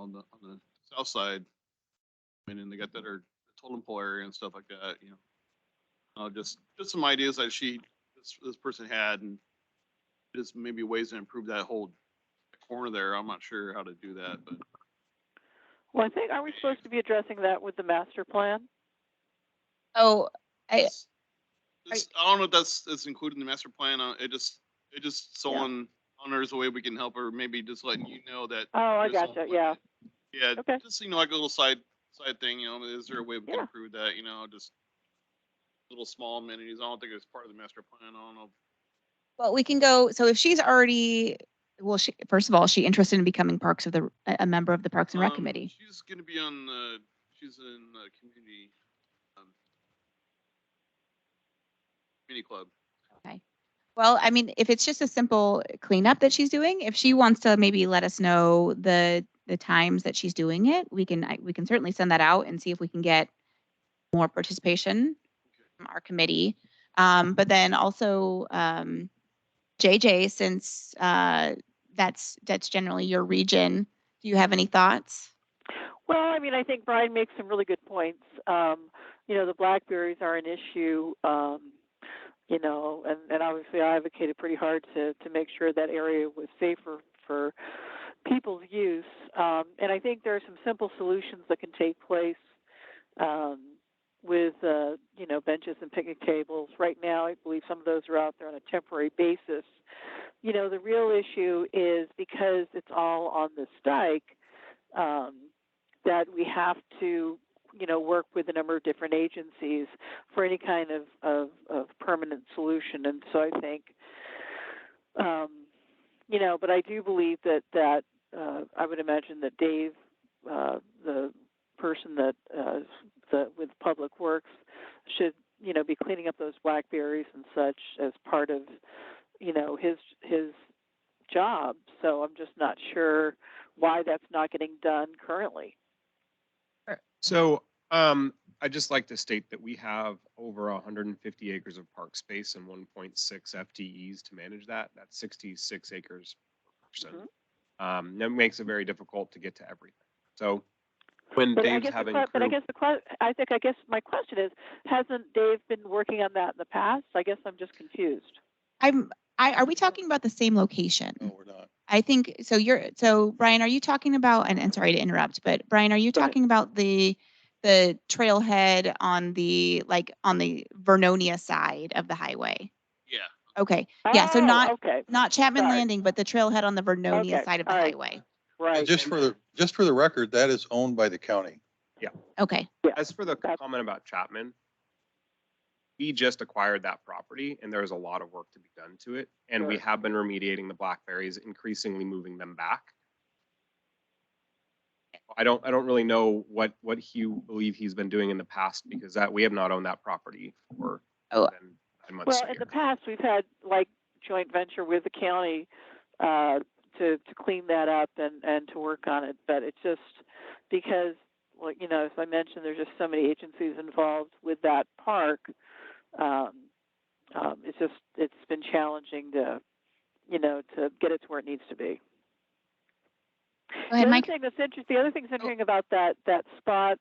on the south side. I mean, and they got that or totem pole area and stuff like that. Just some ideas that this person had, and just maybe ways to improve that whole corner there. I'm not sure how to do that, but well, I think, are we supposed to be addressing that with the master plan? Oh, I don't know if that's included in the master plan. It just someone on there's a way we can help her. Maybe just letting you know that. Oh, I gotcha. Yeah. Yeah. Okay. Just like a little side thing. Is there a way we can improve that? Just little small amenities. I don't think it's part of the master plan. I don't know. Well, we can go. So if she's already, well, first of all, is she interested in becoming a member of the Parks and Rec committee? She's going to be on she's in the community club. Okay. Well, I mean, if it's just a simple cleanup that she's doing, if she wants to maybe let us know the times that she's doing it, we can certainly send that out and see if we can get more participation from our committee. But then also, JJ, since that's generally your region, do you have any thoughts? Well, I mean, I think Brian makes some really good points. The blackberries are an issue, and obviously I advocated pretty hard to make sure that area was safer for people's use. And I think there are some simple solutions that can take place with, benches and picnic tables. Right now, I believe some of those are out there on a temporary basis. The real issue is because it's all on the dike, that we have to, work with a number of different agencies for any kind of permanent solution. And so I think, but I do believe that I would imagine that Dave, the person that with Public Works, should be cleaning up those blackberries and such as part of his job. So I'm just not sure why that's not getting done currently. So I'd just like to state that we have over 150 acres of park space and 1.6 FTEs to manage that. That's 66 acres per person. Mm-hmm. That makes it very difficult to get to everything. So when but Dave's I guess my question is, hasn't Dave been working on that in the past? I guess I'm just confused. Are we talking about the same location? No, we're not. I think so. So Brian, are you talking about? And sorry to interrupt, but Brian, are you talking about the trailhead on the Vernonia side of the highway? Yeah. Okay. Yeah. So not Chapman Sorry. Landing, but the trailhead on the Vernonia side of the highway. Right. And just for the record, that is owned by the county. Yeah. Okay. Yeah. As for the comment about Chapman, we just acquired that property and there's a lot of work to be done to it. And we have been remediating the blackberries, increasingly moving them back. I don't really know what you believe he's been doing in the past, because we have not owned that property for more than 9 months. Well, in the past, we've had joint venture with the county to clean that up and to work on it. But it's just because, as I mentioned, there's just so many agencies involved with that park. It's been challenging to get it to where it needs to be. Go ahead, Mike. The other thing that's interesting about that spot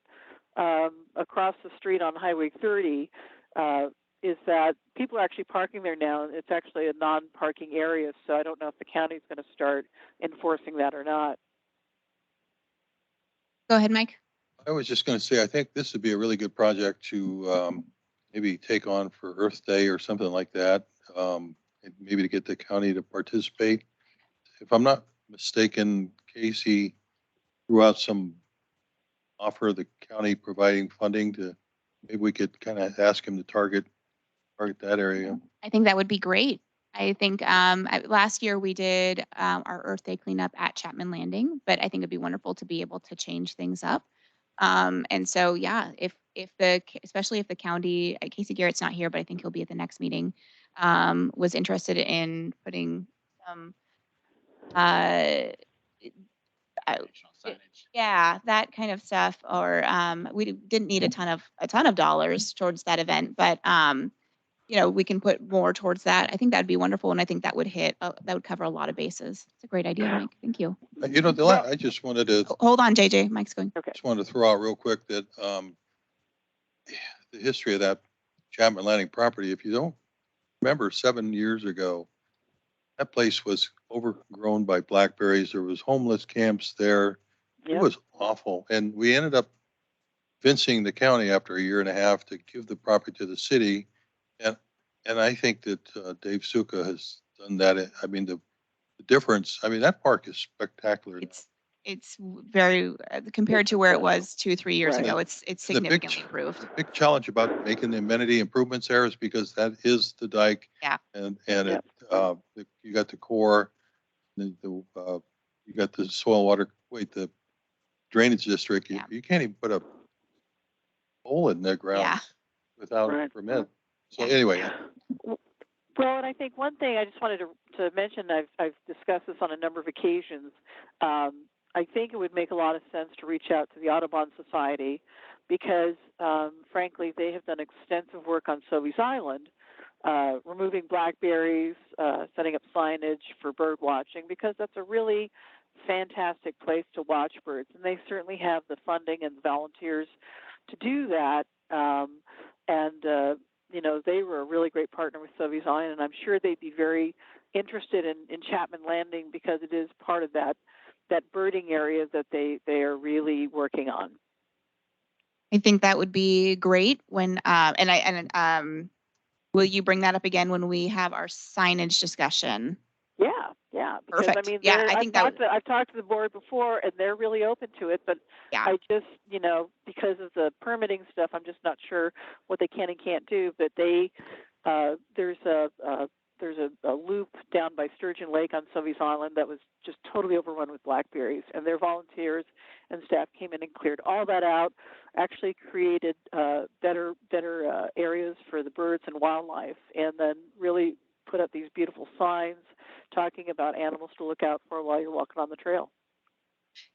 across the street on Highway 30 is that people are actually parking there now. It's actually a non-parking area, so I don't know if the county is going to start enforcing that or not. Go ahead, Mike. I was just going to say, I think this would be a really good project to maybe take on for Earth Day or something like that. And maybe to get the county to participate. If I'm not mistaken, Casey threw out some offer of the county providing funding to, maybe we could kind of ask him to target that area. I think that would be great. I think last year we did our Earth Day cleanup at Chapman Landing, but I think it'd be wonderful to be able to change things up. And so, yeah, especially if the county, Casey Garrett's not here, but I think he'll be at the next meeting, was interested in putting some, that kind of stuff, or we didn't need a ton of dollars towards that event, but we can put more towards that. I think that'd be wonderful, and I think that would cover a lot of bases. It's a great idea, Mike. Thank you. You know, I just wanted to, Hold on, JJ, Mike's going. Okay. just wanted to throw out real quick that, the history of that Chapman Landing property, if you don't remember, 7 years ago, that place was overgrown by blackberries. There was homeless camps there. It Yep. was awful. And we ended up convincing the county after a year and a half to give the property to the city. And I think that Dave Suka has done that. I mean, the difference, I mean, that park is spectacular. It's very, compared to where it was 2-3 years Right. ago, it's And the significantly improved. The big challenge about making the amenity improvements there is because that is the dike. Yeah. And Yep. you got the core, you got the soil water, the drainage district. Yeah. You can't even put a hole in the ground Yeah. without a Right. permit. So Yeah. anyway, Well, and I think one thing I just wanted to mention, I've discussed this on a number of occasions. I think it would make a lot of sense to reach out to the Audubon Society because, frankly, they have done extensive work on Sovies Island, removing blackberries, setting up signage for bird watching, because that's a really fantastic place to watch birds. And they certainly have the funding and volunteers to do that. You know, they were a really great partner with Sovies Island, and I'm sure they'd be very interested in Chapman Landing because it is part of that birding area that they are really working on. I think that would be great when, will you bring that up again when we have our signage discussion? Yeah. Because Perfect. I mean, Yeah, I think I've talked to the board before, and they're really open to it. But Yeah. I just, you know, because of the permitting stuff, I'm just not sure what they can and can't do. But they, there's a loop down by Sturgeon Lake on Sovies Island that was just totally overrun with blackberries, and their volunteers and staff came in and cleared all that out. Actually created better areas for the birds and wildlife, and then really put up these beautiful signs talking about animals to look out for while you're walking on the trail.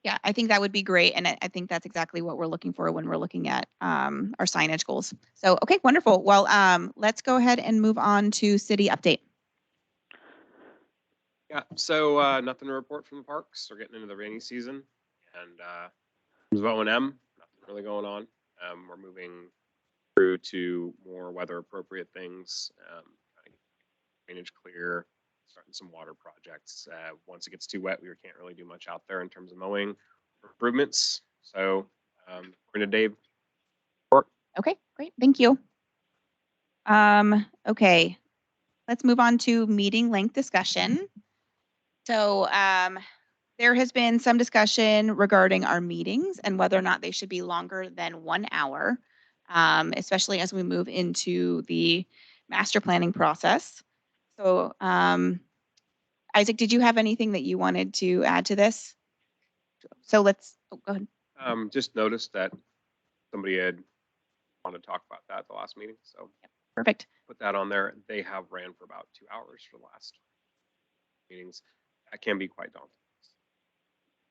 Yeah, I think that would be great. And I think that's exactly what we're looking for when we're looking at our signage goals. So, okay, wonderful. Well, let's go ahead and move on to city update. Yeah, so nothing to report from the parks. We're getting into the rainy season. And in terms of O&M, nothing really going on. We're moving through to more weather appropriate things, trying to get drainage clear, starting some water projects. Once it gets too wet, we can't really do much out there in terms of mowing or improvements. So we're to Dave. Okay, great. Thank you. Okay, let's move on to meeting length discussion. So there has been some discussion regarding our meetings and whether or not they should be longer than 1 hour, especially as we move into the master planning process. So Isaac, did you have anything that you wanted to add to this? So let's, go ahead. Just noticed that somebody had wanted to talk about that at the last meeting. So Perfect. put that on there. They have ran for about 2 hours for the last meetings. That can be quite daunting.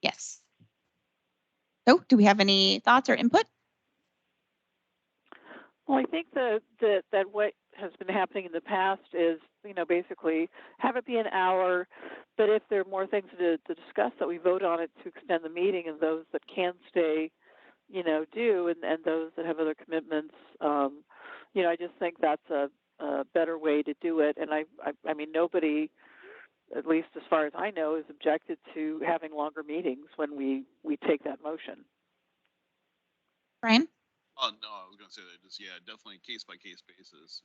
Yes. So do we have any thoughts or input? Well, I think that what has been happening in the past is, you know, basically have it be an hour, but if there are more things to discuss, that we vote on it to extend the meeting, and those that can stay, you know, do, and those that have other commitments, you know, I just think that's a better way to do it. And I mean, nobody, at least as far as I know, is objected to having longer meetings when we take that motion. Brian? Oh, no, I was gonna say that just, yeah, definitely case by case basis.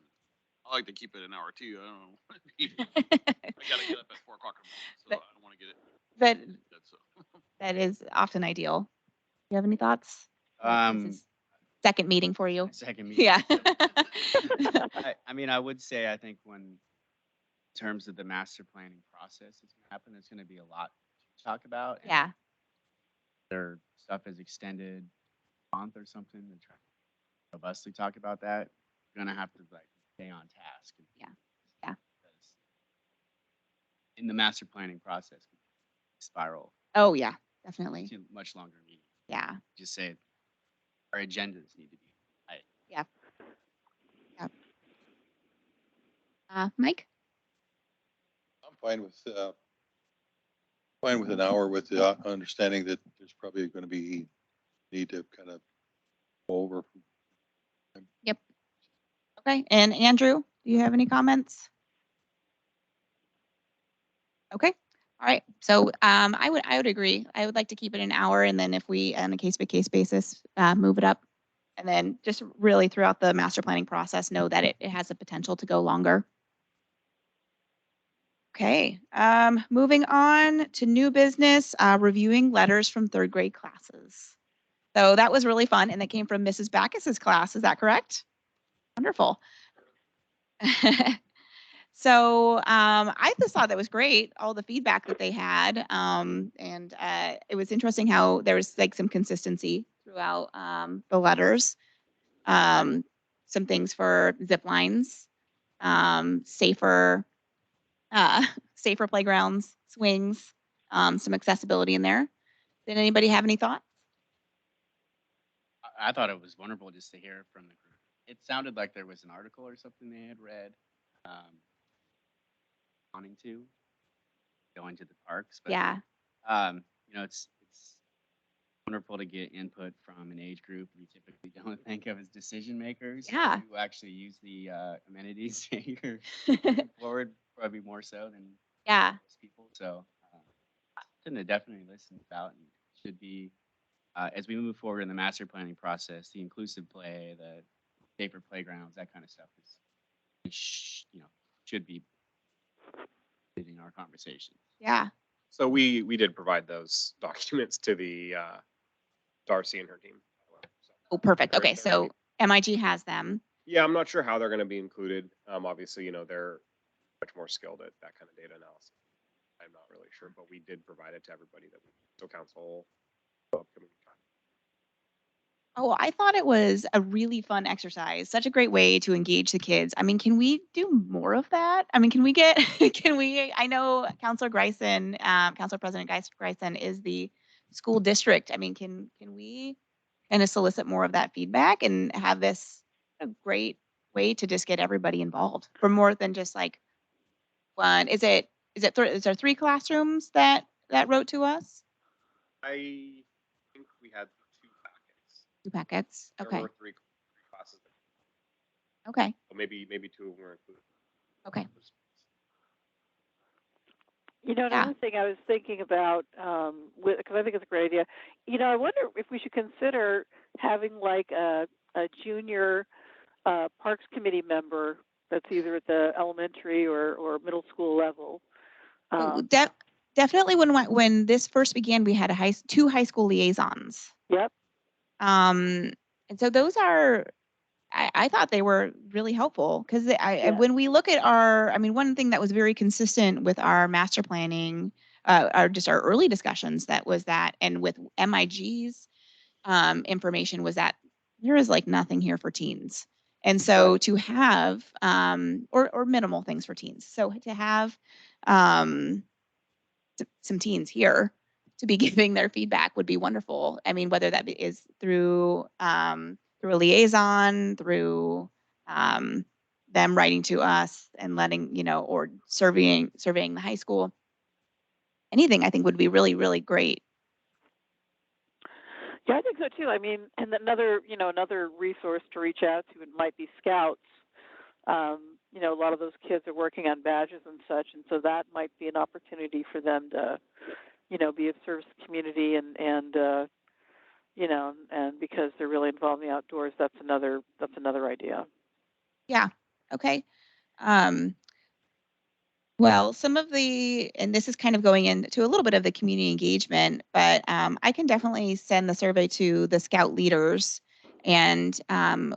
I like to keep it an hour too. I don't know. I gotta get up at 4 o'clock in the morning, so I don't wanna get it. That is often ideal. Do you have any thoughts? This is second meeting for you. Second meeting. Yeah. I mean, I would say, I think when, in terms of the master planning process that's gonna happen, there's gonna be a lot to talk about. And Yeah. their stuff is extended a month or something to try to robustly talk about that. You're gonna have to like stay on task. Yeah. Yeah. Because in the master planning process, we spiral Oh yeah, definitely. to much longer meetings. Yeah. Just say our agendas need to be tight. Yeah. Mike? I'm fine with Fine with an hour with the understanding that there's probably going to be need to kind of go over. Okay, and Andrew, do you have any comments? Okay, all right. So I would agree. I would like to keep it an hour, and then if we, on a case by case basis, move it up, and then just really throughout the master planning process, know that it has the potential to go longer. Okay, moving on to new business, reviewing letters from third grade classes. So that was really fun, and that came from Mrs. Backus's class. Is that correct? Wonderful. So I just thought that was great, all the feedback that they had. And it was interesting how there was like some consistency throughout the letters. Some things for zip lines, safer, safer playgrounds, swings, some accessibility in there. Did anybody have any thoughts? I thought it was wonderful just to hear from the group. It sounded like there was an article or something they had read, wanting to go into the parks. But Yeah, it's wonderful to get input from an age group we typically don't think of as decision makers. Yeah. Who actually use the amenities here moving forward, probably more so than yeah, most people. So something to definitely listen about, and should be as we move forward in the master planning process, the inclusive play, the safer playgrounds, that kind of stuff should be in our conversation. yeah. So we did provide those documents to the Darcy and her team. So Oh, perfect. they're- Okay, they're so MIG has them. yeah, I'm not sure how they're going to be included. Obviously, they're much more skilled at that kind of data analysis. I'm not really sure, but we did provide it to everybody that we so council upcoming time. Oh, I thought it was a really fun exercise. Such a great way to engage the kids. I mean, can we do more of that? I mean, can we get, I know Councilor Greisen, Council President Greisen is the school district. I mean, can we kind of solicit more of that feedback and have this a great way to just get everybody involved for more than just like one? Is there 3 classrooms that wrote to us? I think we had 2 packets. 2 packets. There Okay. were three classes. Okay. So maybe 2 of them were included. Okay. Yeah. Another thing I was thinking about, because I think it's a great idea. I wonder if we should consider having like a junior Parks Committee member that's either at the elementary or middle school level. Definitely when this first began, we had 2 high school liaisons. Yep. And so those are, I thought they were really helpful because when we look at one thing that was very consistent with our master planning, our early discussions, and with MIG's information was that there is like nothing here for teens. And so to have, or minimal things for teens. So to have some teens here to be giving their feedback would be wonderful. I mean, whether that is through a liaison, through them writing to us and letting, or surveying the high school, anything I think would be really, really great. Yeah, I think so too. I mean, and another resource to reach out to might be Scouts. A lot of those kids are working on badges and such, and so that might be an opportunity for them to, be of service to the community and because they're really involved in the outdoors, that's another idea. Yeah. Okay. Well, and this is kind of going into a little bit of the community engagement, but I can definitely send the survey to the Scout leaders, and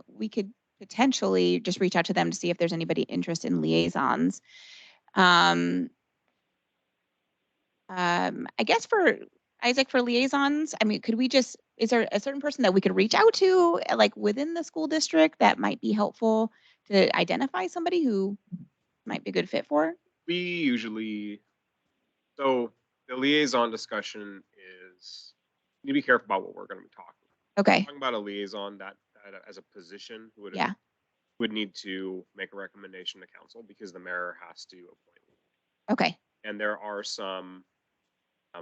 we could potentially just reach out to them to see if there's anybody interested in liaisons. I guess for Isaac, for liaisons, I mean, is there a certain person that we could reach out to, like within the school district, that might be helpful to identify somebody who might be a good fit for? We usually, so the liaison discussion is, you need to be careful about what we're going to be talking. Okay. Talking about a liaison that as a position would need to make a recommendation to council because the mayor has to appoint. Okay. And there are some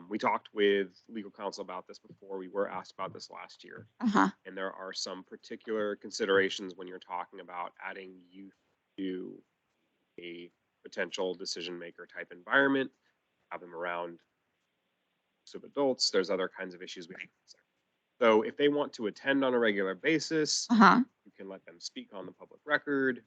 We talked with legal counsel about this before. We were asked about this last year. And there are some particular considerations when you're talking about adding youth to a potential decision maker type environment, have them around of adults. There's other kinds of issues we have to consider. So if they want to attend on a regular basis, you can let them speak on the public record,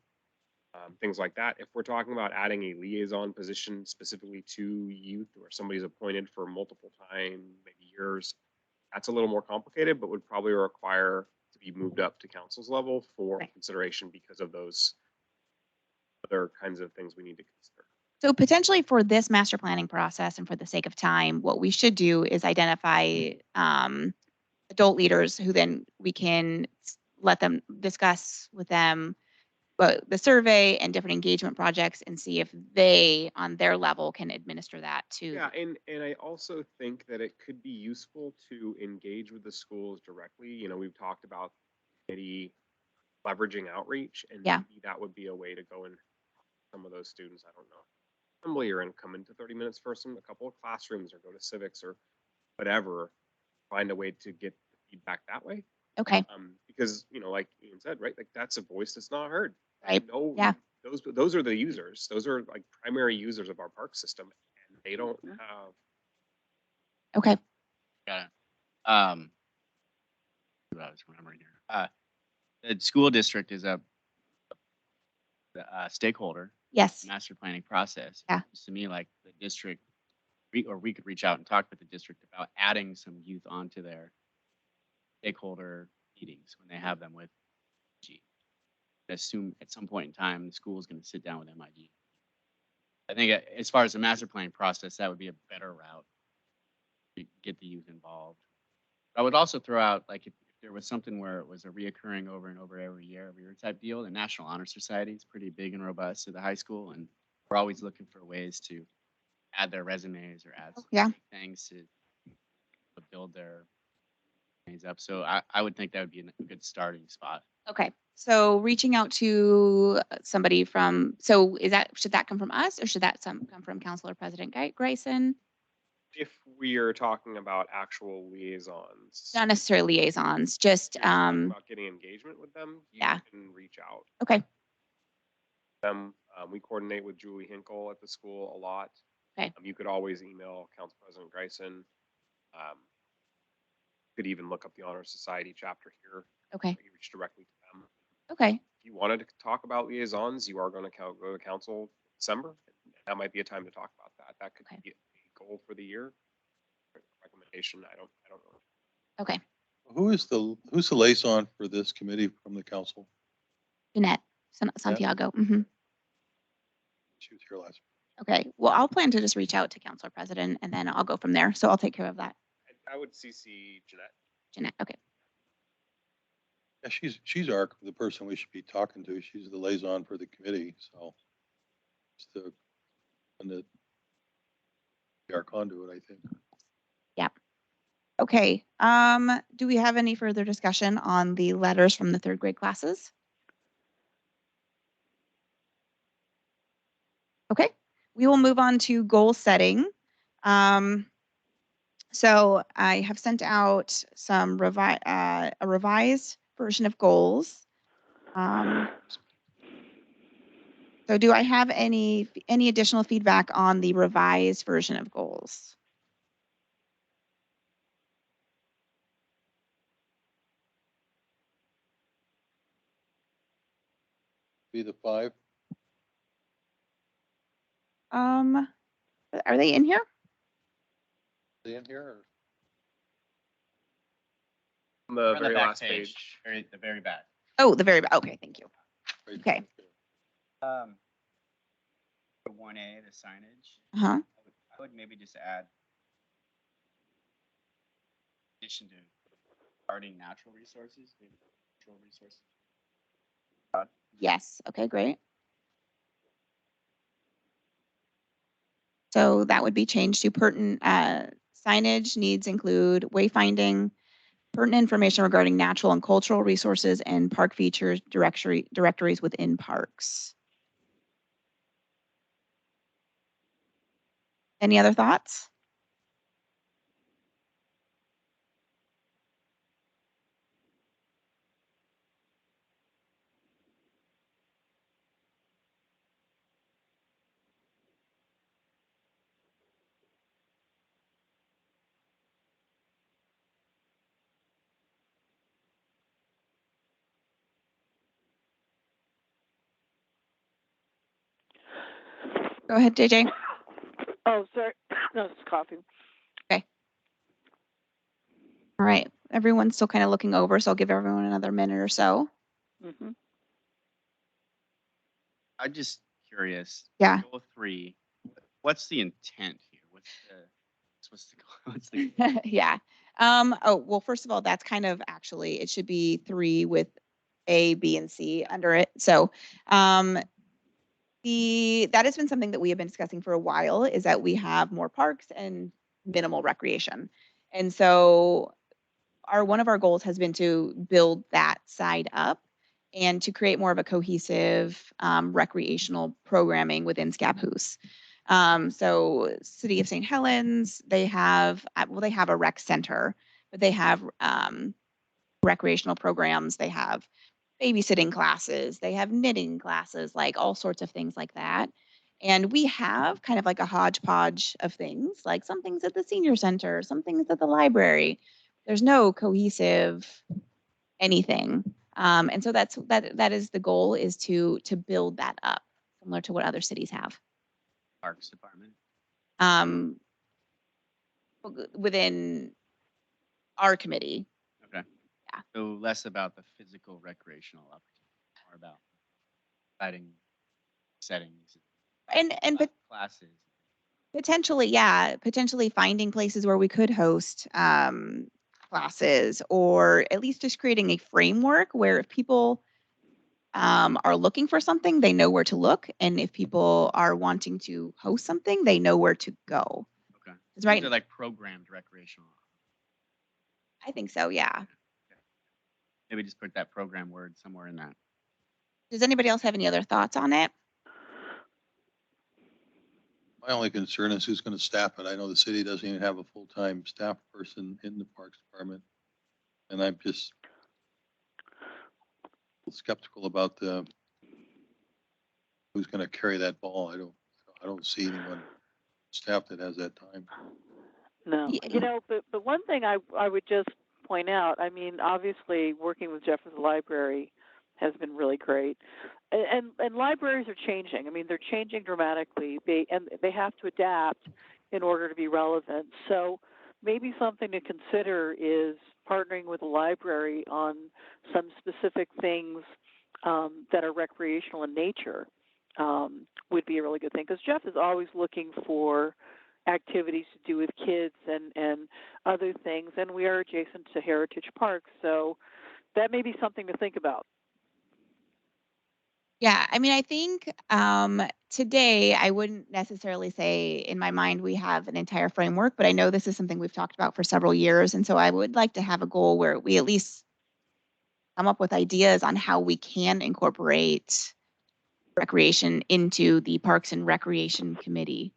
things like that. If we're talking about adding a liaison position specifically to youth, or somebody's appointed for multiple time, maybe years, that's a little more complicated, but would probably require to be moved up to council's level for consideration because of those other kinds of things we need to consider. So potentially for this master planning process and for the sake of time, what we should do is identify adult leaders who then we can let them discuss with them the survey and different engagement projects and see if they on their level can administer that to. Yeah, and I also think that it could be useful to engage with the schools directly. You know, we've talked about maybe leveraging outreach, and maybe that would be a way to go in some of those students. I don't know. Assembly or come into 30 minutes for a couple of classrooms or go to civics or whatever, find a way to get the feedback that way. Okay. Because, you know, like Ian said, right, like that's a voice that's not heard. Right. No, yeah. Those are the users. Those are like primary users of our park system, and they don't have. Okay. Got it. I was remembering here. The school district is a stakeholder. Yes. Master planning process. Yeah. To me, like the district, we could reach out and talk with the district about adding some youth onto their stakeholder meetings when they have them with MIG. I assume at some point in time, the school is going to sit down with MIG. I think as far as the master planning process, that would be a better route to get the youth involved. I would also throw out, like, if there was something where it was a reoccurring over and over every year type deal, the National Honor Society is pretty big and robust at the high school, and we're always looking for ways to add their resumes or add some things to build their things up. So I would think that would be a good starting spot. Okay. So reaching out to somebody from, so should that come from us or should that come from Councilor President Grayson? If we are talking about actual liaisons, Not necessarily liaisons, just about getting engagement with them, you can reach out. Okay. We coordinate with Julie Hinkle at the school a lot. Okay. You could always email Council President Grayson. Could even look up the Honor Society chapter here. Okay. You reach directly to them. Okay. If you wanted to talk about liaisons, you are going to go to council in December. That might be a time to talk about that. That could be a goal for the year. Recommendation. I don't know. Okay. Who's the liaison for this committee from the council? Jeanette Santiago. Mm-hmm. She was here last. Okay. Well, I'll plan to just reach out to Councilor President and then I'll go from there. So I'll take care of that. I would CC Jeanette. Jeanette. Okay. Yeah, she's the person we should be talking to. She's the liaison for the committee, so it's our conduit, I think. Yeah. Okay. Do we have any further discussion on the letters from the third grade classes? Okay. We will move on to goal setting. So I have sent out some a revised version of goals. So do I have any additional feedback on the revised version of goals? Be the 5. Are they in here? Are they in here? Or? On the On very back last page. The very back. Oh, the very back. Okay, thank you. Right. Okay. The 1A, the signage. Uh-huh. I would maybe just add, in addition to guarding natural resources, Yes. Okay, great. So that would be changed to pertinent signage needs include wayfinding, pertinent information regarding natural and cultural resources, and park features directories within parks. Any other thoughts? Go ahead, JJ. Oh, sorry. No, it's coughing. All right. Everyone's still kind of looking over, so I'll give everyone another minute or so. Mm-hmm. I'm just curious. Yeah. Goal 3. What's the intent here? What's the what's the Yeah. Oh, well, first of all, that's kind of actually, it should be 3 with A, B, and C under it. So, that has been something that we have been discussing for a while, is that we have more parks and minimal recreation. And so one of our goals has been to build that side up and to create more of a cohesive recreational programming within Scappoose. So City of St. Helens, they have a rec center, but they have recreational programs. They have babysitting classes, they have knitting classes, like all sorts of things like that. And we have kind of like a hodgepodge of things, like some things at the senior center, some things at the library. There's no cohesive anything. And so that is the goal, is to build that up, similar to what other cities have. Parks Department? Um, within our committee. Okay. Yeah. So less about the physical recreational opportunity, more about providing settings And classes. potentially finding places where we could host classes, or at least just creating a framework where if people are looking for something, they know where to look, and if people are wanting to host something, they know where to go. Okay. That's right. They're like programmed recreational. I think so. Yeah. Maybe just put that program word somewhere in that. Does anybody else have any other thoughts on it? My only concern is who's going to staff it. I know the city doesn't even have a full-time staff person in the Parks Department. And I'm just skeptical about who's going to carry that ball. I don't see anyone staff that has that time. No, but one thing I would just point out, I mean, obviously working with Jeff at the library has been really great, and libraries are changing. I mean, they're changing dramatically. They have to adapt in order to be relevant. So maybe something to consider is partnering with a library on some specific things that are recreational in nature. Would be a really good thing, because Jeff is always looking for activities to do with kids and other things, and we are adjacent to Heritage Park, so that may be something to think about. Yeah, I mean, I think today I wouldn't necessarily say in my mind we have an entire framework, but I know this is something we've talked about for several years, and so I would like to have a goal where we at least come up with ideas on how we can incorporate recreation into the Parks and Recreation Committee.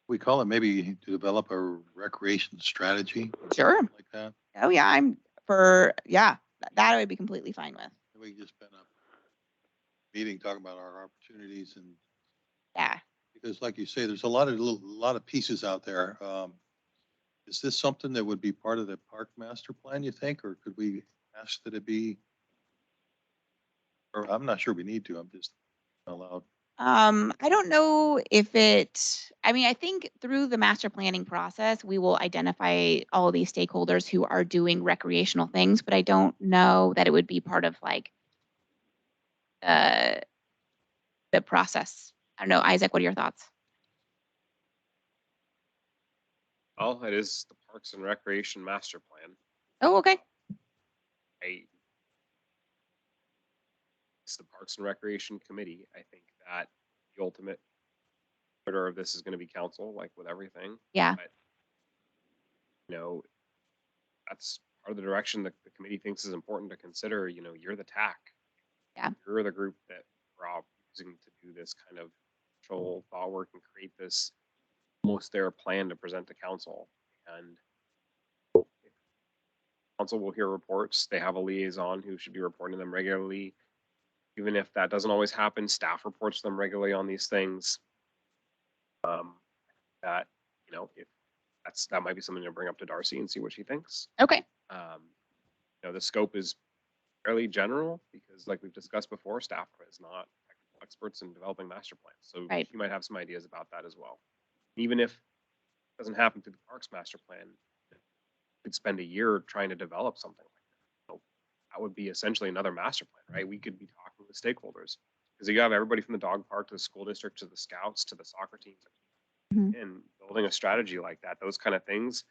We call it maybe to develop a recreation strategy. Sure. Like that. Oh yeah, that I would be completely fine with. We just spent a meeting talking about our opportunities, and Yeah. because like you say, there's a lot of pieces out there. Is this something that would be part of the park master plan, you think, or could we ask that it be? Or I'm not sure we need to. I'm just allowed. I don't know if I mean, I think through the master planning process, we will identify all of these stakeholders who are doing recreational things, but I don't know that it would be part of like the process. I don't know. Isaac, what are your thoughts? Well, it is the Parks and Recreation Master Plan. Oh, okay. It's the Parks and Recreation Committee. I think that the ultimate order of this is going to be council, like with everything. Yeah. But, that's part of the direction that the committee thinks is important to consider. You're the TAC. Yeah. You're the group that we're all using to do this kind of control thought work and create this almost their plan to present to council. And council will hear reports. They have a liaison who should be reporting them regularly. Even if that doesn't always happen, staff reports them regularly on these things. That, if that might be something to bring up to Darcy and see what she thinks. Okay. The scope is fairly general because, like we've discussed before, staff is not experts in developing master plans. So Right. you might have some ideas about that as well. Even if it doesn't happen through the parks master plan, you could spend a year trying to develop something like that. So that would be essentially another master plan, right? We could be talking with stakeholders because you have everybody from the dog park to the school district to the scouts to the soccer teams, Mhm. and building a strategy like that, those kind of things,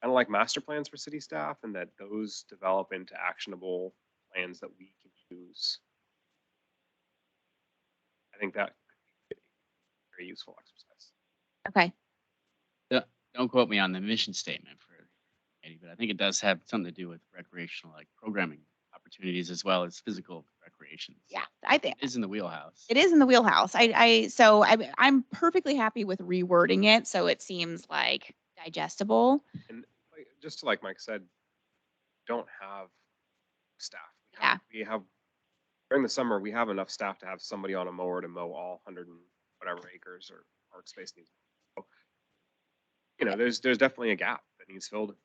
kind of like master plans for city staff, and that those develop into actionable plans that we can use. I think that could be a very useful exercise. Okay. Don't quote me on the mission statement for Eddie, but I think it does have something to do with recreational, like programming opportunities as well as physical recreation. Yeah, I think It is in the wheelhouse. it is in the wheelhouse. I'm perfectly happy with rewording it so it seems like digestible. And like, just like Mike said, don't have staff. Yeah. We have during the summer, we have enough staff to have somebody on a mower to mow all 100 and whatever acres or park space needs. So, there's definitely a gap that needs filled,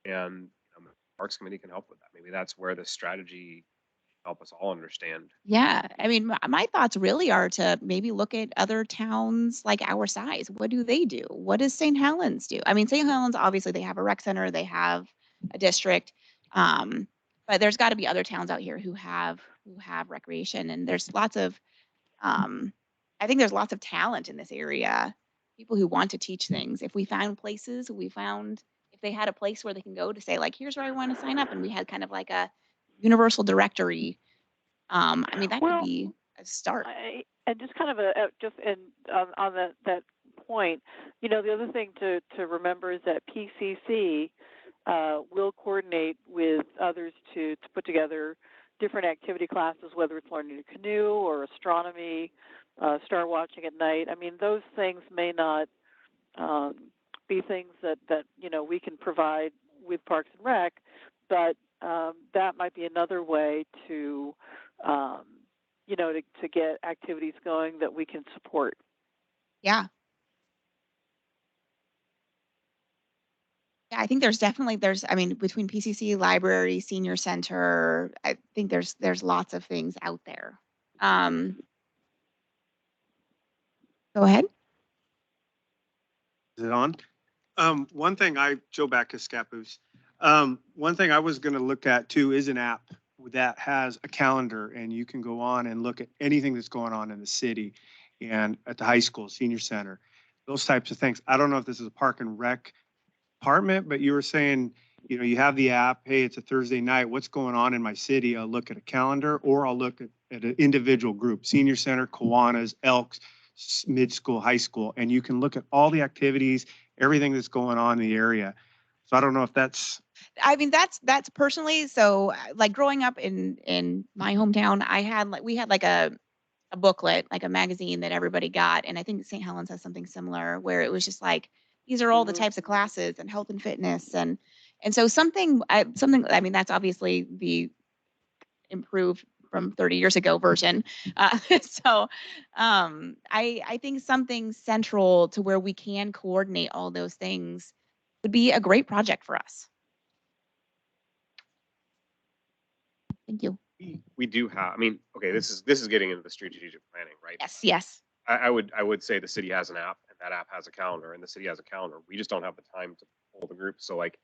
and the Parks Committee can help with that. Maybe that's where the strategy help us all understand. Yeah, I mean, my thoughts really are to maybe look at other towns like our size. What do they do? What does St. Helens do? I mean, St. Helens, obviously, they have a rec center, they have a district, but there's got to be other towns out here who have recreation, and there's lots of, I think there's lots of talent in this area. People who want to teach things. If we found places, if they had a place where they can go to say like, here's where I want to sign up, and we had kind of like a universal directory. I mean, that could Well, be a start. And just kind of just on that point, the other thing to remember is that PCC will coordinate with others to put together different activity classes, whether it's learning to canoe or astronomy, star watching at night. I mean, those things may not be things that we can provide with Parks and Rec, but that might be another way to to get activities going that we can support. Yeah. Yeah, I think I mean, between PCC, library, senior center, I think there's lots of things out there. Go ahead. Is it on? Joe back to Scappoose. One thing I was going to look at too is an app that has a calendar, and you can go on and look at anything that's going on in the city and at the high school, senior center, those types of things. I don't know if this is a park and rec department, but you were saying, you have the app. Hey, it's a Thursday night. What's going on in my city? I'll look at a calendar, or I'll look at an individual group, senior center, Kiwanis, Elks, mid-school, high school, and you can look at all the activities, everything that's going on in the area. So I don't know if that's. I mean, that's personally, so like growing up in my hometown, we had like a booklet, like a magazine that everybody got, and I think St. Helens has something similar where it was just like, these are all the types of classes and health and fitness, and so something, I mean, that's obviously the improved from 30 years ago version. So I think something central to where we can coordinate all those things would be a great project for us. Thank you. We do have. I mean, okay, this is getting into the strategic planning, right? Yes. I would say the city has an app, and that app has a calendar, and the city has a calendar. We just don't have the time to pull the group. So like,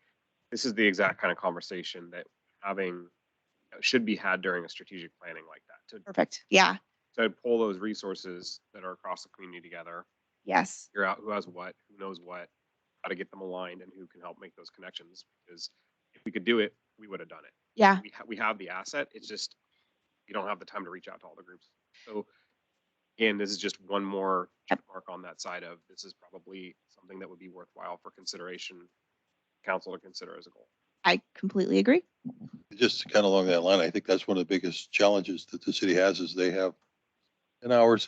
this is the exact kind of conversation that should be had during a strategic planning like that. Perfect. Yeah. To pull those resources that are across the community together. Yes. Figure out who has what, who knows what, how to get them aligned, and who can help make those connections. Because if we could do it, we would have done it. Yeah. We have the asset. It's just you don't have the time to reach out to all the groups. So again, this is just one more check mark on that side of this is probably something that would be worthwhile for consideration, council to consider as a goal. I completely agree. Just kind of along that line, I think that's one of the biggest challenges that the city has is they have 10 hours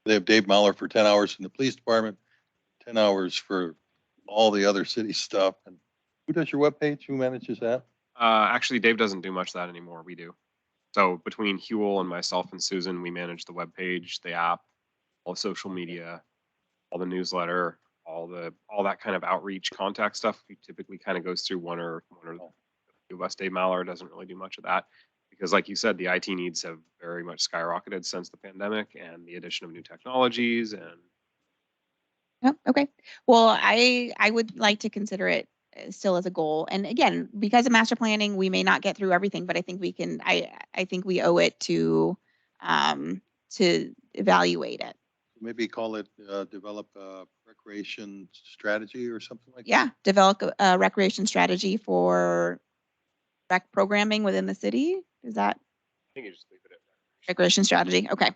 they have Dave Mahler for 10 hours in the police department, 10 hours for all the other city stuff. And who does your webpage? Who manages that? Actually, Dave doesn't do much of that anymore. We do. So between Huel and myself and Susan, we manage the webpage, the app, all the social media, all the newsletter, all that kind of outreach contact stuff. We typically kind of goes through one or two of us. Dave Mahler doesn't really do much of that Because like you said, the IT needs have very much skyrocketed since the pandemic and the addition of new technologies and Yep, okay. Well, I would like to consider it still as a goal. And again, because of master planning, we may not get through everything, but I think we can, I think we owe it to evaluate it. Maybe call it, develop a recreation strategy or something like that. Yeah, develop a recreation strategy for rec programming within the city. Is that I think you just leave it at recreation strategy? Okay.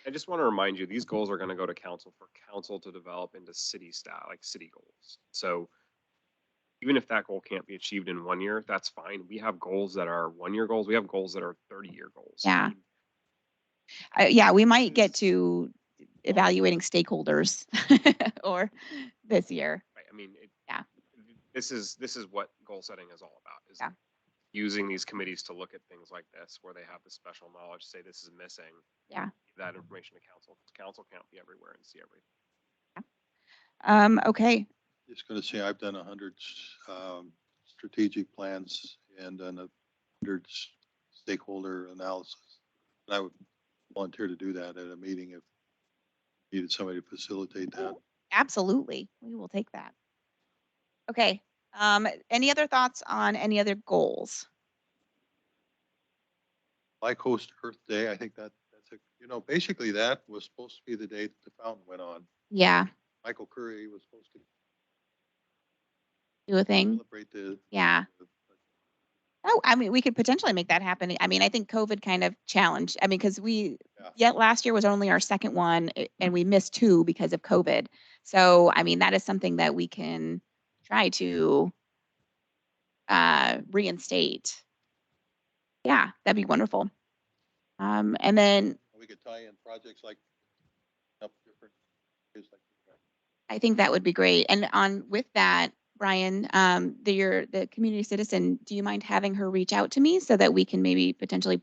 I just want to remind you, these goals are going to go to council for council to develop into city style, like city goals. So even if that goal can't be achieved in 1 year, that's fine. We have goals that are 1 year goals. We have goals that are 30-year goals. Yeah. I mean, Yeah, we might get to evaluating stakeholders or this year. right, I mean, Yeah. This is what goal setting is all about. Is Yeah. using these committees to look at things like this, where they have the special knowledge, say this is missing. Yeah. Give that information to council. Council can't be everywhere and see everything. Okay. Just gonna say, I've done 100 strategic plans and done 100 stakeholder analysis. And I would volunteer to do that at a meeting if needed somebody to facilitate that. Absolutely. We will take that. Okay. Any other thoughts on any other goals? Like host Earth Day, I think that's basically that was supposed to be the day that the fountain went on. Yeah. Michael Curry was supposed to Do a thing. celebrate the. Yeah. Oh, I mean, we could potentially make that happen. I mean, I think COVID kind of challenged. I mean, because yet last year was only our second one and we missed 2 because of COVID. So, I mean, that is something that we can try to reinstate. Yeah, that'd be wonderful. And then We could tie in projects like up different. I think that would be great. And on with that, Brian, the community citizen, do you mind having her reach out to me so that we can maybe potentially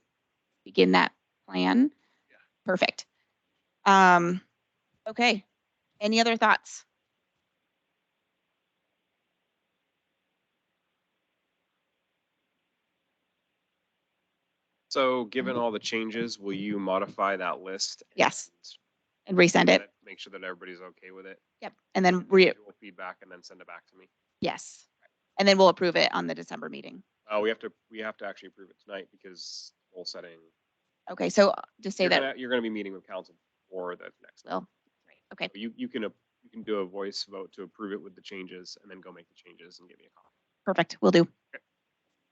begin that plan? Yeah. Perfect. Okay. Any other thoughts? So given all the changes, will you modify that list? Yes. And resend it? Make sure that everybody's okay with it. Yep. And then Individual feedback and then send it back to me. yes. And then we'll approve it on the December meeting. We have to actually approve it tonight because goal setting. Okay. So just say You're gonna be meeting with council for the next. well, right. Okay. You can do a voice vote to approve it with the changes and then go make the changes and give me a copy. Perfect. We'll do.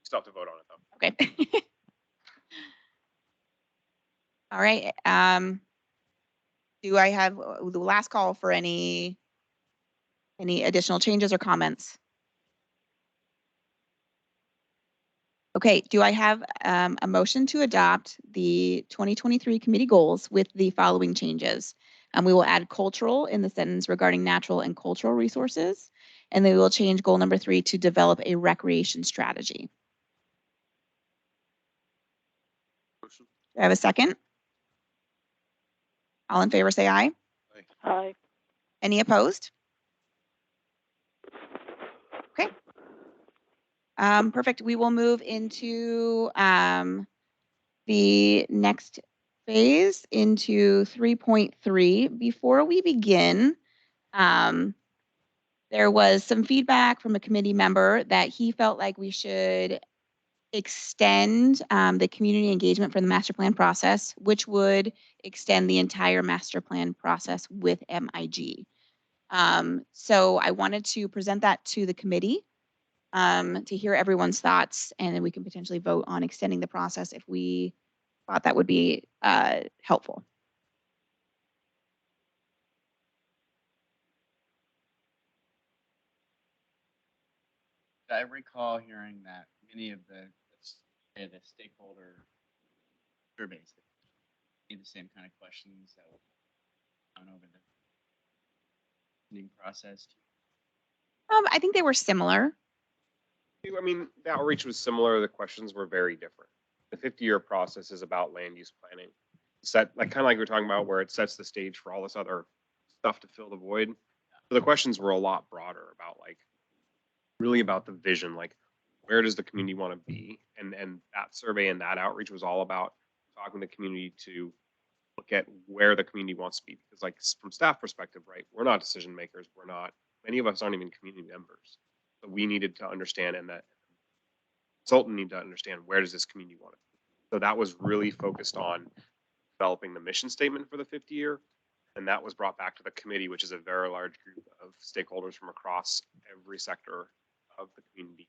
Still have to vote on it though. Okay. All right. Do I have the last call for any additional changes or comments? Okay, do I have a motion to adopt the 2023 committee goals with the following changes? We will add cultural in the sentence regarding natural and cultural resources, and then we will change goal number 3 to develop a recreation strategy. Motion. Do I have a second? All in favor say aye. Aye. Any opposed? Okay. Perfect. We will move into the next phase into 3.3. Before we begin, there was some feedback from a committee member that he felt like we should extend the community engagement for the master plan process, which would extend the entire master plan process with MIG. So I wanted to present that to the committee to hear everyone's thoughts, and then we can potentially vote on extending the process if we thought that would be helpful. I recall hearing that many of the stakeholder surveys need the same kind of questions that were gone over the meeting process. I think they were similar. I mean, the outreach was similar. The questions were very different. The 50-year process is about land use planning. Kind of like we were talking about, where it sets the stage for all this other stuff to fill the void. So the questions were a lot broader about really about the vision, like where does the community want to be? And that survey and that outreach was all about talking to the community to look at where the community wants to be. Because like from staff perspective, right, we're not decision makers. We're not, many of us aren't even community members. So we needed to understand, and that consultant need to understand, where does this community want to be? So that was really focused on developing the mission statement for the 50 year. And that was brought back to the committee, which is a very large group of stakeholders from across every sector of the community.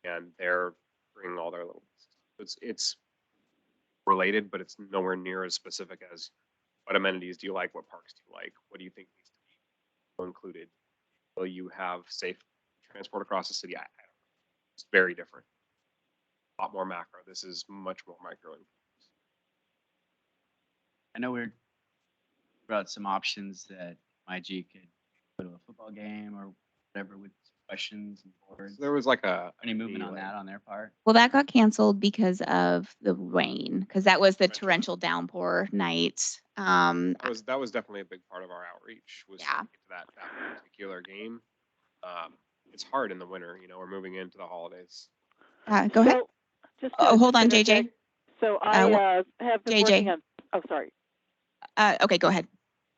And they're bringing all their little pieces. It's related, but it's nowhere near as specific as what amenities do you like? What parks do you like? What do you think needs to be included? Will you have safe transport across the city? I don't know. It's very different. A lot more macro. This is much more micro. I know we're about some options that MIG could go to a football game or whatever with questions and boards. There was like a Any movement on that on their part? Well, that got canceled because of the rain, because that was the Torrential. torrential downpour night. that was definitely a big part of our outreach, was Yeah. trying to get to that particular game. It's hard in the winter, we're moving into the holidays. Go ahead. So, just Oh, to hold on, interject, JJ. So I have been JJ. working on, oh, sorry. Okay, go ahead.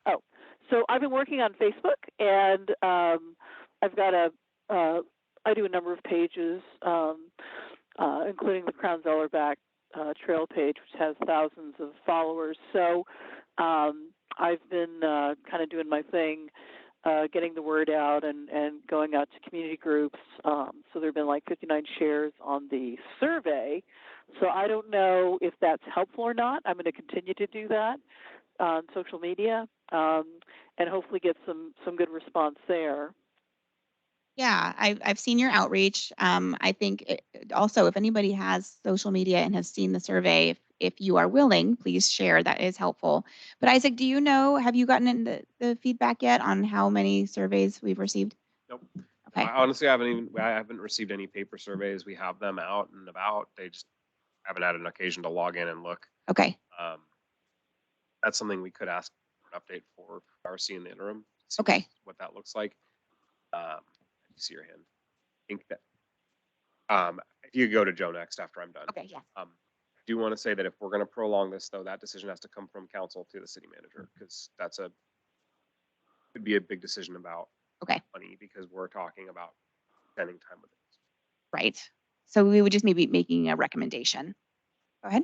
Oh, so I've been working on Facebook, and I've got I do a number of pages, including the Crown Zellerback trail page, which has thousands of followers. So I've been kind of doing my thing, getting the word out and going out to community groups. So there have been like 59 shares on the survey. So I don't know if that's helpful or not. I'm going to continue to do that on social media, and hopefully get some good response there. Yeah, I've seen your outreach. I think also, if anybody has social media and has seen the survey, if you are willing, please share. That is helpful. But Isaac, do you know, have you gotten into the feedback yet on how many surveys we've received? Nope. Okay. I honestly I haven't received any paper surveys. We have them out and about. They just haven't had an occasion to log in and look. Okay. That's something we could ask for an update for RC in the interim. See Okay. what that looks like. I see your hand. I think that if you go to Joe next after I'm done. Okay. Yeah. I do want to say that if we're going to prolong this, though, that decision has to come from council to the city manager, because could be a big decision about Okay. money, because we're talking about spending time with it. Right. So we would just maybe making a recommendation. Go ahead.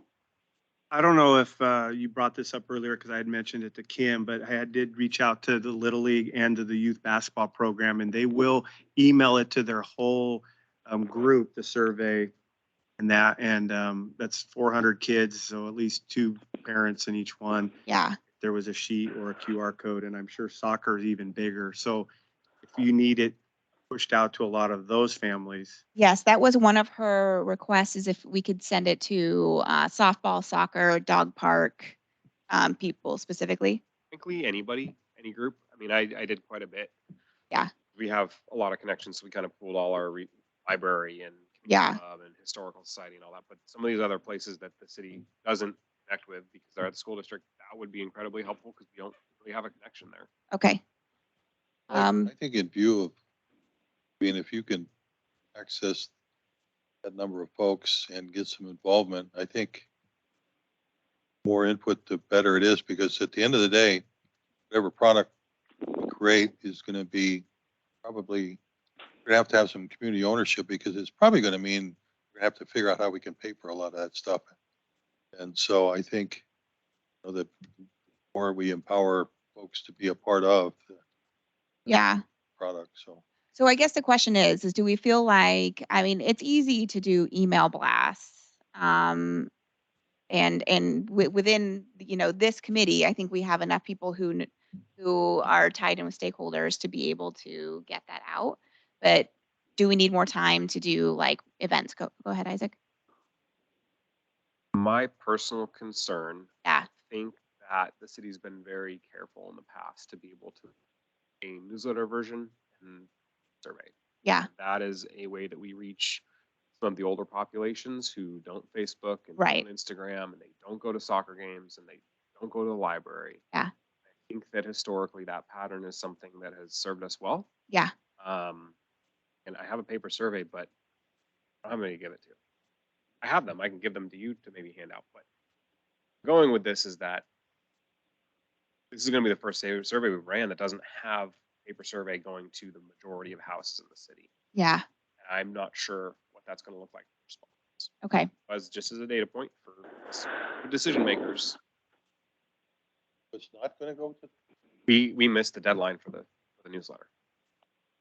I don't know if you brought this up earlier, because I had mentioned it to Kim, but I did reach out to the Little League and to the youth basketball program, and they will email it to their whole group, the survey and that. And that's 400 kids, so at least 2 parents in each one. Yeah. There was a sheet or a QR code, and I'm sure soccer is even bigger. So if you need it pushed out to a lot of those families. Yes, that was one of her requests, is if we could send it to softball, soccer, dog park people specifically. Frankly, anybody, any group. I mean, I did quite a bit. Yeah. We have a lot of connections, so we kind of pooled all our library and Yeah. club and historical society and all that. But some of these other places that the city doesn't connect with because they're at the school district, that would be incredibly helpful, because we don't really have a connection there. Okay. I think in view of, if you can access that number of folks and get some involvement, I think more input, the better it is, because at the end of the day, whatever product we create is going to be probably, we're going to have some community ownership, because it's probably going to mean we're going to have to figure out how we can pay for a lot of that stuff. And so I think that the more we empower folks to be a part of the Yeah. product. So I guess the question is do we feel like, I mean, it's easy to do email blasts. And within, this committee, I think we have enough people who are tied in with stakeholders to be able to get that out. But do we need more time to do like events? Go ahead, Isaac. My personal concern, Yeah. I think that the city's been very careful in the past to be able to a newsletter version and survey. Yeah. That is a way that we reach some of the older populations who don't Facebook and Right. don't Instagram, and they don't go to soccer games, and they don't go to the library. Yeah. I think that historically that pattern is something that has served us well. Yeah. And I have a paper survey, but I don't have any to give it to. I have them. I can give them to you to maybe hand out. But going with this is that this is going to be the first survey we ran that doesn't have paper survey going to the majority of houses in the city. Yeah. I'm not sure what that's going to look like for response. Okay. As just as a data point for decision makers, It's not gonna go to, we missed the deadline for the newsletter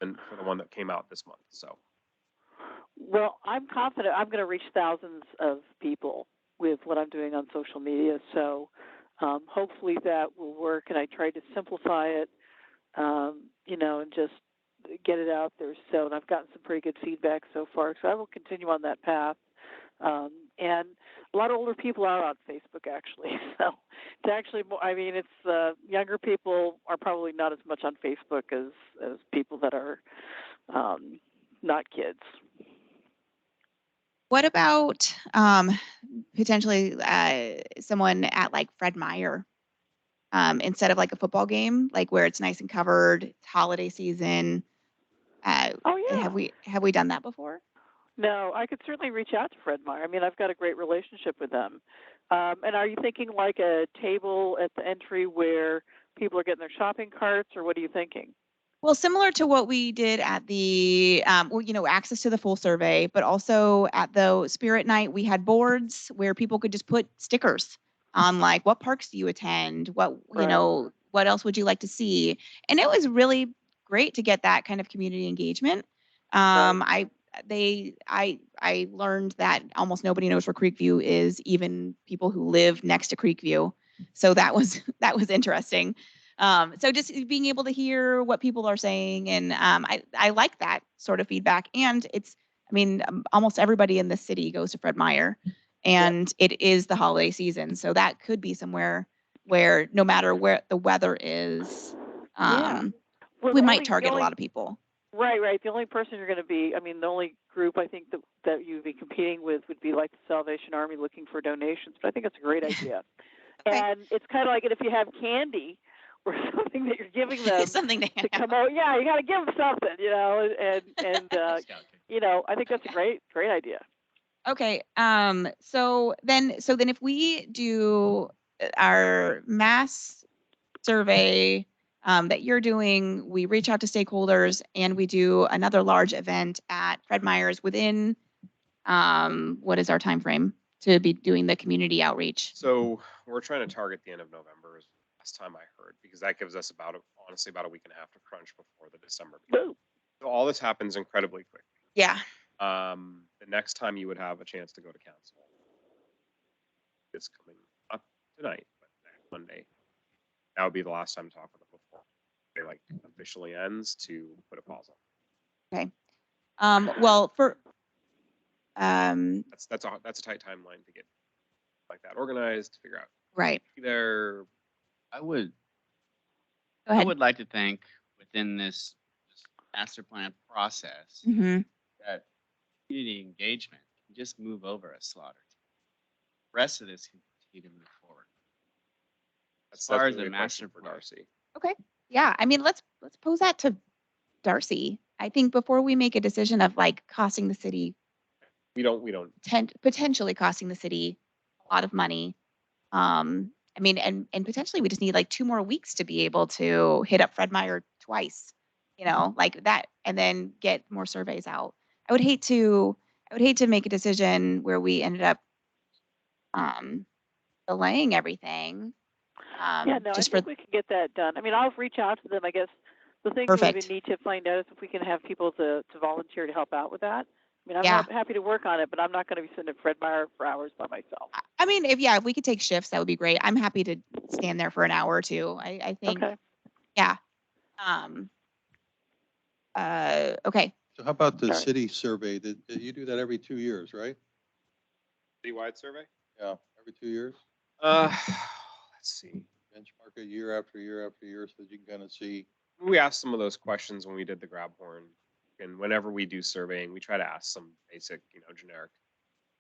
and for the one that came out this month. So Well, I'm confident I'm going to reach thousands of people with what I'm doing on social media. So hopefully that will work. And I tried to simplify it, and just get it out there. So, and I've gotten some pretty good feedback so far. So I will continue on that path. And a lot of older people are on Facebook, actually. So it's actually, it's younger people are probably not as much on Facebook as people that are not kids. What about potentially someone at like Fred Meyer instead of like a football game, like where it's nice and covered, it's holiday season? Oh yeah. Have we done that before? No, I could certainly reach out to Fred Meyer. I mean, I've got a great relationship with them. And are you thinking like a table at the entry where people are getting their shopping carts, or what are you thinking? Well, similar to what we did at the, access to the full survey, but also at the Spirit Night, we had boards where people could just put stickers on like, what parks do you attend? What, Right. what else would you like to see? And it was really great to get that kind of community engagement. Right. I learned that almost nobody knows where Creekview is, even people who live next to Creekview. So that was interesting. So just being able to hear what people are saying, and I like that sort of feedback. And almost everybody in the city goes to Fred Meyer, and it is the holiday season, so that could be somewhere where no matter where the weather is, Yeah. Well, we the might only- target the a only- lot of people. Right. The only person you're going to be, the only group I think that you'd be competing with would be like the Salvation Army looking for donations. But I think it's a great idea. Okay. And it's kind of like if you have candy or something that you're giving them Something to to come out. Yeah, you got to give them something, and I think that's a great idea. Okay. So then if we do our mass survey that you're doing, we reach out to stakeholders, and we do another large event at Fred Meyer's within, what is our time frame to be doing the community outreach? So we're trying to target the end of November is the last time I heard, because that gives us honestly about a week and a half to crunch before the December meeting. Woo. So all this happens incredibly quick. Yeah. The next time you would have a chance to go to council is coming up tonight, but next Monday. That would be the last time to talk with them before it officially ends, to put a pause on. Okay. Well, for That's a tight timeline to get like that organized, to figure out right. there. I would Go ahead. I would like to think within this master plan process Mhm. that community engagement can just move over a slaughter. The rest of this can continue to move forward. As far as really the a master question for plan, Darcy. Okay. Yeah. Let's pose that to Darcy. I think before we make a decision of like costing the city, We don't. potentially costing the city a lot of money. And potentially we just need like 2 more weeks to be able to hit up Fred Meyer twice, like that, and then get more surveys out. I would hate to make a decision where we ended up delaying everything. Yeah, no, I think we can get that done. I'll reach out to them. I guess the thing we Perfect. would need to find out is if we can have people to volunteer to help out with that. I'm Yeah. happy to work on it, but I'm not going to be sitting at Fred Meyer for hours by myself. If we could take shifts, that would be great. I'm happy to stand there for an hour or two. I think, Okay. yeah. Okay. so how about the Sorry. city survey? You do that every 2 years, right? Citywide survey? Yeah, every 2 years? Let's see. Benchmark it year after year after year so that you can kind of see. We asked some of those questions when we did the grab horn, and whenever we do surveying, we try to ask some basic, generic.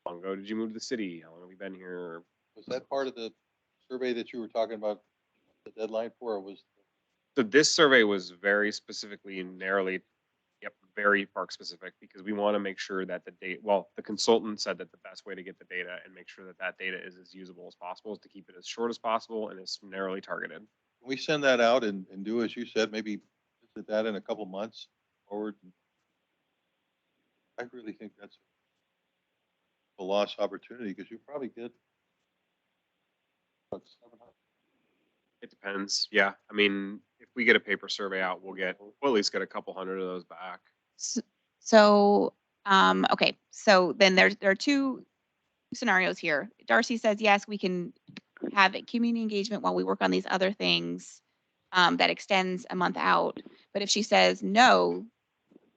How long ago did you move to the city? How long have you been here? Was that part of the survey that you were talking about the deadline for, or was? So this survey was very specifically narrowly Yep, very park specific, because we want to make sure that the data, well, the consultant said that the best way to get the data and make sure that that data is as usable as possible is to keep it as short as possible and as narrowly targeted. Can we send that out and do as you said, maybe visit that in a couple months forward? I really think that's a lost opportunity because you probably get about 700. It depends. Yeah. I mean, if we get a paper survey out, we'll at least get a couple hundred of those back. So, okay, so then there are two scenarios here. Darcy says, yes, we can have community engagement while we work on these other things that extends a month out. But if she says no,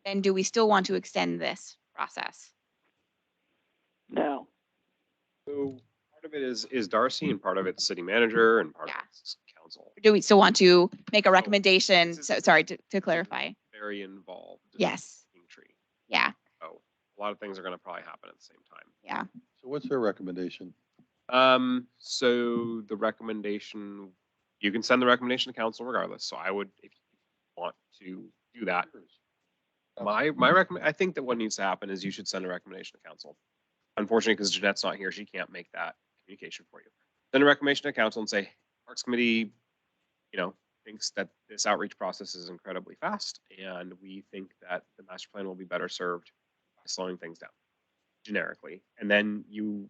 then do we still want to extend this process? No. So part of it is Darcy and part of it's city manager and part Yeah. of it's council. Do we still want to make a So, recommendation? this is- So sorry to clarify. Very involved. Yes. Tree. Yeah. So a lot of things are going to probably happen at the same time. Yeah. So what's their recommendation? So the recommendation, you can send the recommendation to council regardless. So I would, if you want to do that, my recommend, I think that what needs to happen is you should send a recommendation to council. Unfortunately, because Jeanette's not here, she can't make that communication for you. Send a recommendation to council and say, Parks Committee, thinks that this outreach process is incredibly fast, and we think that the master plan will be better served by slowing things down generically. And then you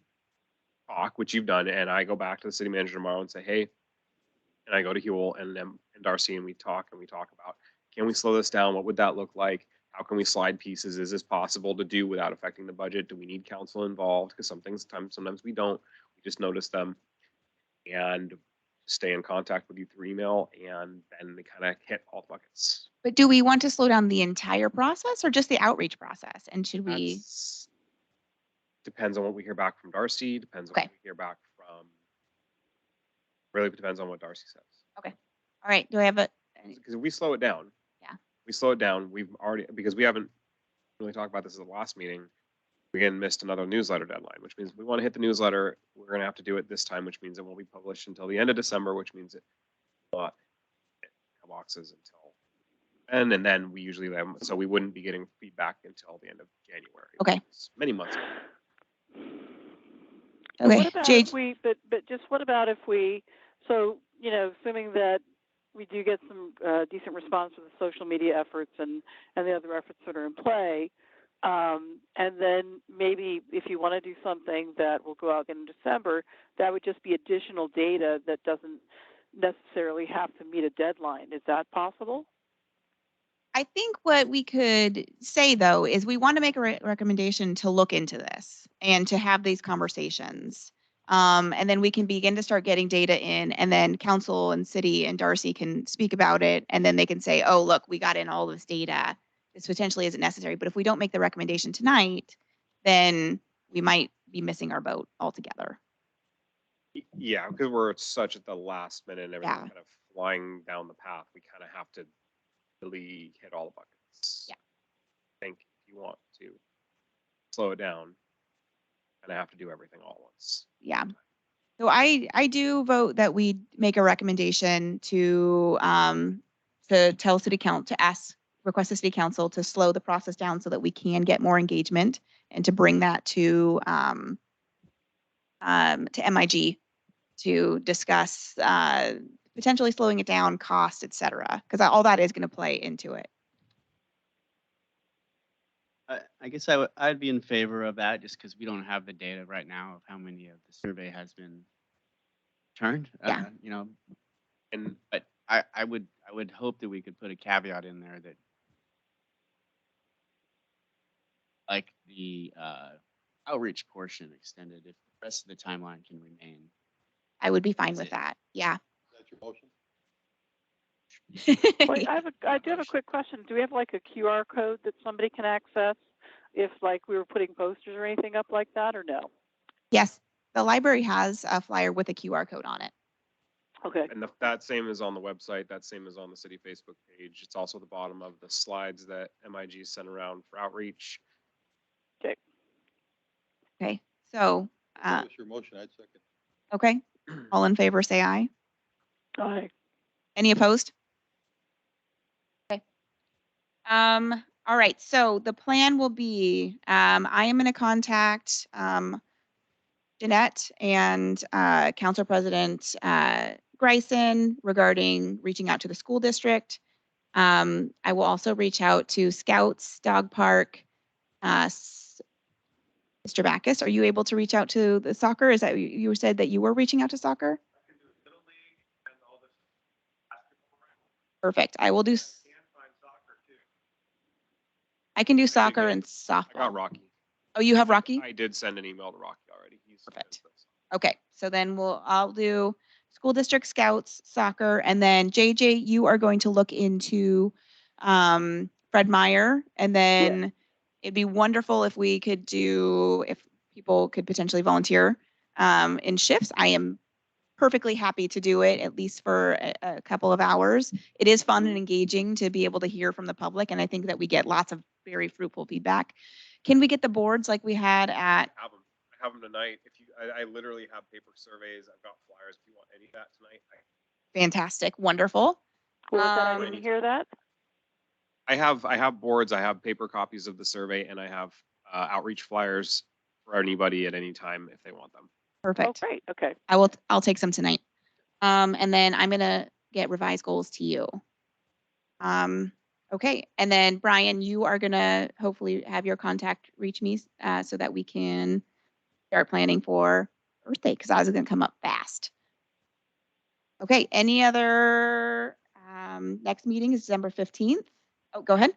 talk, which you've done, and I go back to the city manager tomorrow and say, hey, and I go to Huel and Darcy, and we talk about, can we slow this down? What would that look like? How can we slide pieces? Is this possible to do without affecting the budget? Do we need council involved? Because sometimes we don't. We just notice them and stay in contact with you through email, and then they kind of hit all the buckets. But do we want to slow down the entire process or just the outreach process? And should we? Depends on what we hear back from Darcy, depends on what we hear back from, really depends on what Darcy says. Okay. All right. Do I have a? Because if we slow it down. Yeah. We slow it down, we've already, because we haven't really talked about this at the last meeting, we again missed another newsletter deadline, which means we want to hit the newsletter. We're going to have to do it this time, which means it won't be published until the end of December, which means it will not hit boxes until, and then we usually have, so we wouldn't be getting feedback until the end of January. Okay. Many months ago. Okay. What about Jade, if we, but just what about if we, so, assuming that we do get some decent response to the social media efforts and the other efforts that are in play, and then maybe if you want to do something that will go out in December, that would just be additional data that doesn't necessarily have to meet a deadline. Is that possible? I think what we could say though is we want to make a recommendation to look into this and to have these conversations. And then we can begin to start getting data in, and then council and city and Darcy can speak about it. And then they can say, oh, look, we got in all this data. This potentially isn't necessary. But if we don't make the recommendation tonight, then we might be missing our boat altogether. Yeah, because we're such at the last minute and everything Yeah. kind of flying down the path, we kind of have to really hit all the buckets. Yeah. I think if you want to slow it down, and I have to do everything all at once. Yeah. So I do vote that we make a recommendation to tell city council, to request the city council to slow the process down so that we can get more engagement, and to bring that to MIG to discuss potentially slowing it down, cost, et cetera, because all that is going to play into it. I guess I'd be in favor of that just because we don't have the data right now of how many of the survey has been turned. Yeah. But I would hope that we could put a caveat in there that like the outreach portion extended if the rest of the timeline can remain. I would be fine That's with it. that. Yeah. Is that your motion? Wait, I do have a quick question. Do we have like a QR code that somebody can access if like we were putting posters or anything up like that, or no? Yes, the library has a flyer with a QR code on it. Okay. And that same is on the website, that same is on the city Facebook page. It's also the bottom of the slides that MIG sent around for outreach. Okay. Okay. So, That's your motion. I'd second. okay. All in favor, say aye. Aye. Any opposed? Okay. All right, so the plan will be, I am going to contact Jeanette and Council President Greisen regarding reaching out to the school district. I will also reach out to Scouts, Dog Park. Mr. Backus, are you able to reach out to the soccer? Is that, you said that you were reaching out to soccer? Perfect. I will do, I can do soccer and I got softball. Rocky. Oh, you have Rocky? I did send an email to Rocky already. He's Perfect. Okay, so then I'll do school district scouts, soccer, and then JJ, you are going to look into Fred Meyer, and then it'd be wonderful if we could if people could potentially volunteer in shifts. I am perfectly happy to do it, at least for a couple of hours. It is fun and engaging to be able to hear from the public, and I think that we get lots of very fruitful feedback. Can we get the boards like we had at? I have them tonight. If you, I literally have paper surveys. I've got flyers. If you want any of that tonight, Fantastic, wonderful. What was that? I didn't hear that. I have boards. I have paper copies of the survey, and I have outreach flyers for anybody at any time if they want them. Perfect. Oh, great. Okay. I'll take some tonight. And then I'm gonna get revised goals to you. Okay, and then Brian, you are gonna hopefully have your contact reach me so that we can start planning for Earth Day, because I was gonna come up fast. Okay, any other, next meeting is December 15th. Oh, go ahead.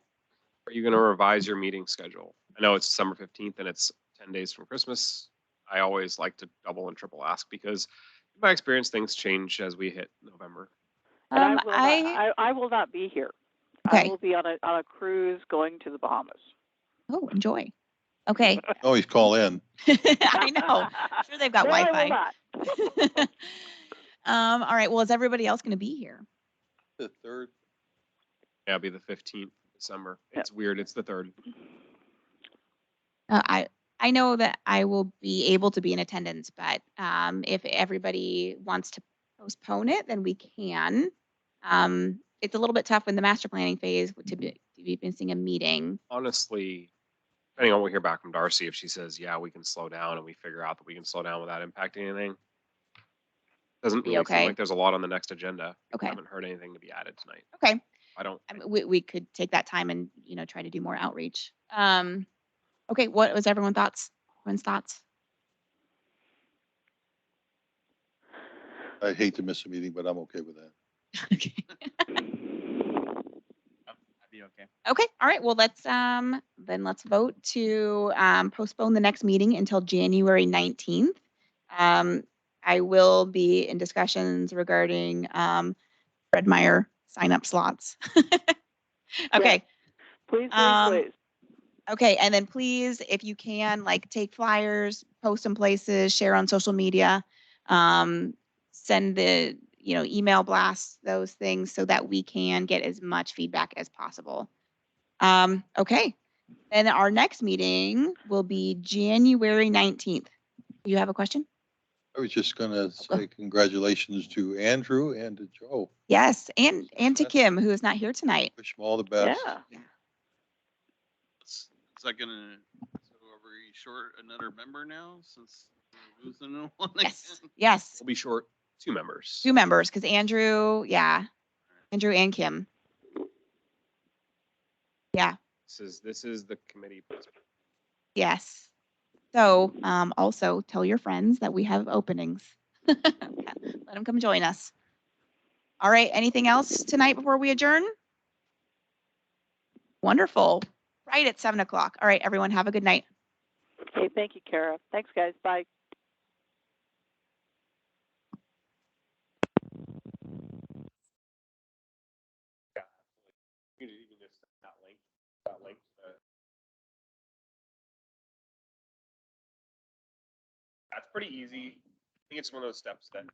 Are you going to revise your meeting schedule? I know it's December 15th and it's 10 days from Christmas. I always like to double and triple ask because in my experience, things change as we hit November. And I will not be here. Okay. I will be on a cruise going to the Bahamas. Oh, enjoy. Okay. Always call in. I know. I'm sure they've got No, I Wi-Fi. will not. All right. Well, is everybody else going to be here? The third. Yeah, it'll be the 15th of December. It's weird. It's the 3rd. I know that I will be able to be in attendance, but if everybody wants to postpone it, then we can. It's a little bit tough in the master planning phase to be missing a meeting. Honestly, depending on what we hear back from Darcy, if she says, yeah, we can slow down and we figure out that we can slow down without impacting anything, doesn't Be really okay. seem like there's a lot on the next agenda. Okay. I haven't heard anything to be added tonight. Okay. I don't. I mean, we could take that time and try to do more outreach. Okay. What was everyone's thoughts? I hate to miss a meeting, but I'm okay with that. Okay. I'd be okay. Okay. All right. Well, let's vote to postpone the next meeting until January 19th. I will be in discussions regarding Fred Meyer sign-up slots. Okay. Yes. Please. Okay. And then please, if you can, take flyers, post them places, share on social media, send the email blasts, those things, so that we can get as much feedback as possible. Okay. Then our next meeting will be January 19th. Do you have a question? I was just gonna say congratulations to Andrew and to Joe. Yes, and to Kim, who is not here tonight. Wish them all the best. Yeah. Is that gonna, so are we short another member now since we're losing one again? Yes. We'll be short 2 members. 2 members, because Andrew and Kim. Yeah. This is the committee. Yes. So also tell your friends that we have openings. Let them come join us. All right. Anything else tonight before we adjourn? Wonderful. Right at 7 o'clock. All right, everyone, have a good night. Okay. Thank you, Kara. Thanks, guys. Bye. You can just that link. That's pretty easy. I think it's one of those steps that